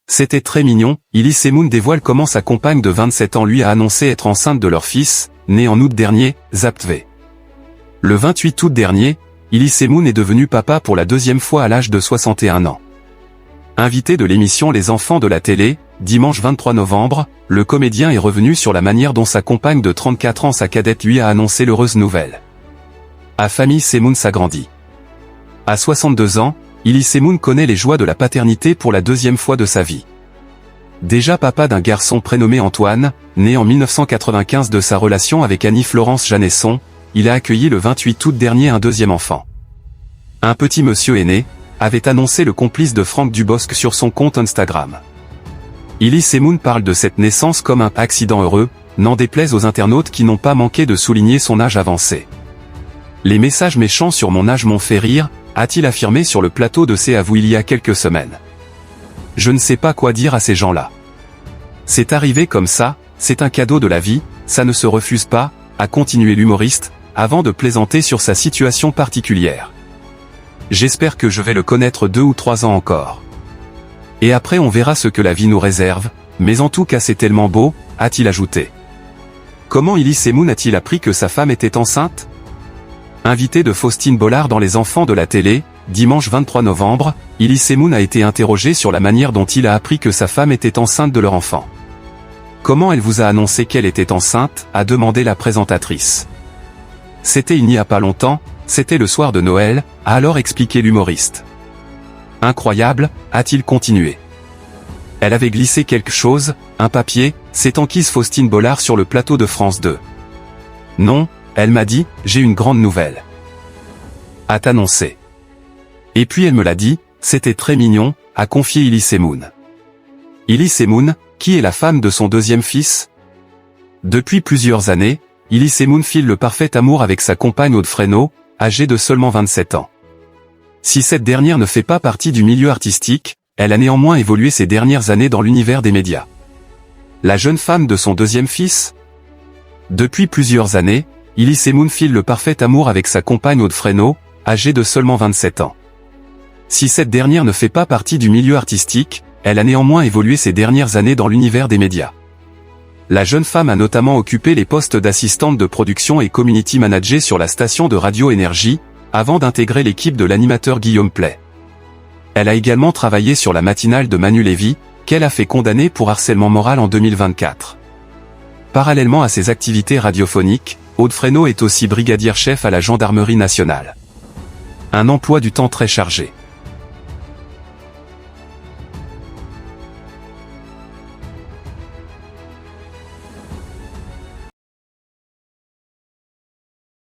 C'était très mignon. Elise Moon dévoile comment sa compagne de 27 ans lui a annoncé être enceinte de leur fils, né en août dernier, Zaptve. Le 28 août dernier, Elise Moon est devenu papa pour la deuxième fois à l'âge de 61 ans. Invité de l'émission Les Enfants de la télé, dimanche 23 novembre, le comédien est revenu sur la manière dont sa compagne de 34 ans, sa cadette, lui a annoncé l'heureuse nouvelle. A famille Semoun s'agrandit. À 62 ans, Elise Moon connaît les joies de la paternité pour la deuxième fois de sa vie. Déjà papa d'un garçon prénommé Antoine, né en 1995 de sa relation avec Annie-Florence Janesson, il a accueilli le 28 août dernier un deuxième enfant. Un petit monsieur aîné, avait annoncé le complice de Franck Dubosc sur son compte Instagram. Elise Moon parle de cette naissance comme un accident heureux, n'en déplaise aux internautes qui n'ont pas manqué de souligner son âge avancé. Les messages méchants sur mon âge m'ont fait rire, a-t-il affirmé sur le plateau de C'est à vous il y a quelques semaines. Je ne sais pas quoi dire à ces gens-là. C'est arrivé comme ça, c'est un cadeau de la vie, ça ne se refuse pas, a continué l'humoriste, avant de plaisanter sur sa situation particulière. J'espère que je vais le connaître 2 ou 3 ans encore. Et après on verra ce que la vie nous réserve, mais en tout cas c'est tellement beau, a-t-il ajouté. Comment Elise Moon a-t-il appris que sa femme était enceinte? Invité de Faustine Bollard dans Les Enfants de la télé, dimanche 23 novembre, Elise Moon a été interrogé sur la manière dont il a appris que sa femme était enceinte de leur enfant. Comment elle vous a annoncé qu'elle était enceinte, a demandé la présentatrice. C'était il n'y a pas longtemps, c'était le soir de Noël, a alors expliqué l'humoriste. Incroyable, a-t-il continué. Elle avait glissé quelque chose, un papier, s'est enquise Faustine Bollard sur le plateau de France 2. Non, elle m'a dit, j'ai une grande nouvelle. A annoncé. Et puis elle me l'a dit, c'était très mignon, a confié Elise Moon. Elise Moon, qui est la femme de son deuxième fils? Depuis plusieurs années, Elise Moon file le parfait amour avec sa compagne Aude Fresneau, âgée de seulement 27 ans. Si cette dernière ne fait pas partie du milieu artistique, elle a néanmoins évolué ces dernières années dans l'univers des médias. La jeune femme de son deuxième fils? Depuis plusieurs années, Elise Moon file le parfait amour avec sa compagne Aude Fresneau, âgée de seulement 27 ans. Si cette dernière ne fait pas partie du milieu artistique, elle a néanmoins évolué ces dernières années dans l'univers des médias. La jeune femme a notamment occupé les postes d'assistante de production et community manager sur la station de Radio Énergie, avant d'intégrer l'équipe de l'animateur Guillaume Play. Elle a également travaillé sur la matinale de Manu Lévy, qu'elle a fait condamner pour harcèlement moral en 2024. Parallèlement à ses activités radiophoniques, Aude Fresneau est aussi brigadière chef à la Gendarmerie nationale. Un emploi du temps très chargé.